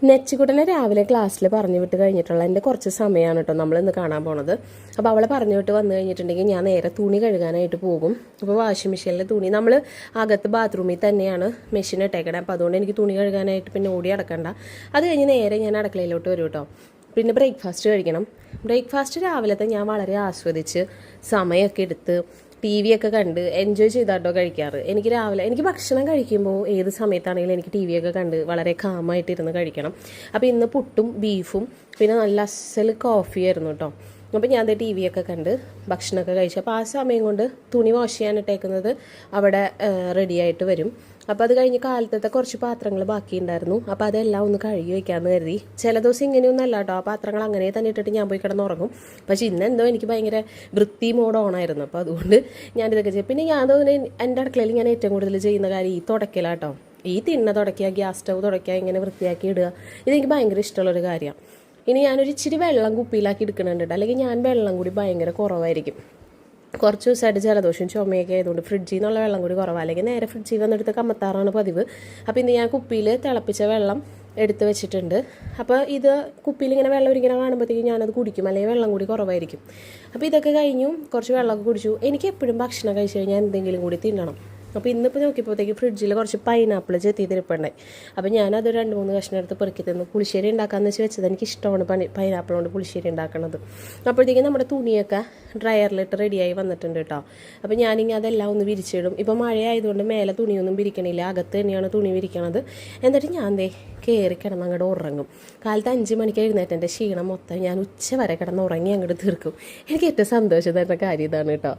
നെച്ചിക്കുട്ടനെ രാവിലെ ക്ലാസ്സിൽ പറഞ്ഞു വിട്ട് കഴിഞ്ഞിട്ടുള്ള എൻ്റെ കുറച്ച് സമയമാണ് കേട്ടോ നമ്മളിന്ന് കാണാൻ പോണത്. അപ്പോൾ അവളെ പറഞ്ഞു വിട്ട് വന്നു കഴിഞ്ഞിട്ടുണ്ടെങ്കിൽ ഞാൻ നേരെ തുണി കഴുകാനായിട്ട് പോകും. അപ്പോൾ വാഷിംഗ് മെഷീനിലെ തുണി നമ്മൾ അകത്ത് ബാത്റൂമിൽ തന്നെയാണ് മെഷീൻ ഇട്ടേക്കണേ. അപ്പോൾ അതുകൊണ്ട് എനിക്ക് തുണി കഴുകാനായിട്ട് പിന്നെ ഓടി അടക്കണ്ട. അത് കഴിഞ്ഞ് നേരെ ഞാൻ അടുക്കളയിലോട്ട് വരും കേട്ടോ. പിന്നെ ബ്രേക്ക്ഫാസ്റ്റ് കഴിക്കണം. ബ്രേക്ക്ഫാസ്റ്റ് രാവിലത്തെ ഞാൻ വളരെ ആസ്വദിച്ച് സമയമൊക്കെ എടുത്ത് TV ഒക്കെ കണ്ട് എൻജോയ് ചെയ്താട്ടോ കഴിക്കാറ്. എനിക്ക് രാവിലെ ഭക്ഷണം കഴിക്കുമ്പോൾ ഏത് സമയത്താണെങ്കിലും എനിക്ക് TV ഒക്കെ കണ്ട് വളരെ കാമായിട്ടിരുന്ന് കഴിക്കണം. അപ്പോൾ ഇന്ന് പുട്ടും ബീഫും പിന്നെ നല്ല അസൽ കോഫിയായിരുന്നു കേട്ടോ. അപ്പോൾ ഞാൻ TV ഒക്കെ കണ്ട് ഭക്ഷണമൊക്കെ കഴിച്ചു. അപ്പോൾ ആ സമയം കൊണ്ട് തുണി വാഷ് ചെയ്യാനിട്ടേക്കുന്നത് അവിടെ റെഡിയായിട്ട് വരും. അപ്പോൾ അത് കഴിഞ്ഞ് കാലത്തെ കുറച്ച് പാത്രങ്ങൾ ബാക്കിയുണ്ടായിരുന്നു. അപ്പോൾ അതെല്ലാം ഒന്ന് കഴുകി വയ്ക്കാമെന്ന് കരുതി. ചില ദിവസം ഇങ്ങനെയൊന്നും അല്ല കേട്ടോ, ആ പാത്രങ്ങൾ അങ്ങനെ തന്നെ ഇട്ടിട്ട് ഞാൻ പോയി കിടന്നുറങ്ങും. പക്ഷേ ഇന്നെന്തോ എനിക്ക് ഭയങ്കര വൃത്തി മോഡ് ഓണായിരുന്നു. അപ്പോൾ അതുകൊണ്ട് ഞാനിതൊക്കെ ചെയ്യും. പിന്നെ ഞാൻ തോന്നുന്നു എൻ്റെ അടുക്കളയിൽ ഞാൻ ഏറ്റവും കൂടുതൽ ചെയ്യുന്ന കാര്യം ഈ തുടക്കലാട്ടോ. ഈ തിണ്ണ തുടയ്ക്കുക, ഗ്യാസ് സ്റ്റവ് തുടയ്ക്കുക, ഇങ്ങനെ വൃത്തിയാക്കി ഇടുക, ഇതെനിക്ക് ഭയങ്കര ഇഷ്ടമുള്ളൊരു കാര്യമാണ്. ഇനി ഞാനൊരു ഇച്ചിരി വെള്ളം കുപ്പിയിലാക്കി എടുക്കുന്നുണ്ട്. അല്ലെങ്കിൽ ഞാൻ വെള്ളം കൂടി ഭയങ്കര കുറവായിരിക്കും. കുറച്ച് ദിവസമായിട്ട് ജലദോഷം ചുമയൊക്കെ ആയതുകൊണ്ട് ഫ്രിഡ്ജിൽ നിന്നുള്ള വെള്ളം കൂടി കുറവാണ്. അല്ലെങ്കിൽ നേരെ ഫ്രിഡ്ജിൽ വന്നെടുത്ത് കമ്മത്താറാണ് പതിവ്. അപ്പോൾ ഇന്ന് ഞാൻ കുപ്പിയിൽ തിളപ്പിച്ച വെള്ളം എടുത്ത് വെച്ചിട്ടുണ്ട്. അപ്പോൾ ഇത് കുപ്പിയിൽ ഇങ്ങനെ വെള്ളം ഒരിക്കലും കാണുമ്പോഴത്തേക്കും ഞാനത് കുടിക്കും, അല്ലെങ്കിൽ വെള്ളം കൂടി കുറവായിരിക്കും. അപ്പോൾ ഇതൊക്കെ കഴിഞ്ഞു കുറച്ച് വെള്ളമൊക്കെ കുടിച്ചു. എനിക്ക് എപ്പോഴും ഭക്ഷണം കഴിച്ച് കഴിഞ്ഞാൽ എന്തെങ്കിലും കൂടി തിന്നണം. അപ്പോൾ ഇന്നിപ്പോൾ നോക്കിയപ്പോഴത്തേക്ക് ഫ്രിഡ്ജിൽ കുറച്ച് പൈനാപ്പിൾ ചെത്തിയിരിപ്പുണ്ടായി. അപ്പോൾ ഞാനത് 2-3 കഷ്ണം എടുത്ത് പെറുക്കി തന്നു. പുളിശ്ശേരി ഉണ്ടാക്കാമെന്ന് വെച്ചത് എനിക്ക് ഇഷ്ടമാണ് പൈനാപ്പിൾ കൊണ്ട് പുളിശ്ശേരി ഉണ്ടാക്കുന്നത്. അപ്പോഴത്തേക്കും നമ്മുടെ തുണിയൊക്കെ ഡ്രയറിലിട്ട് റെഡിയായി വന്നിട്ടുണ്ട് കേട്ടോ. അപ്പോൾ ഞാനിങ്ങനെ അതെല്ലാം ഒന്ന് വിരിച്ചിടും. ഇപ്പോൾ മഴയായതുകൊണ്ട് മേലെ തുണിയൊന്നും വിരിക്കണില്ല, അകത്ത് തന്നെയാണ് തുണി വിരിക്കണത്. എന്നിട്ട് ഞാൻ കയറി കിടന്ന് അങ്ങോട്ട് ഉറങ്ങും. കാലത്ത് 5 മണിക്ക് എഴുന്നേറ്റ് എൻ്റെ ക്ഷീണം മൊത്തം ഞാൻ ഉച്ച വരെ കിടന്ന് ഉറങ്ങി അങ്ങോട്ട് തീർക്കും. എനിക്ക് ഏറ്റവും സന്തോഷം തരുന്ന കാര്യം ഇതാണ് കേട്ടോ.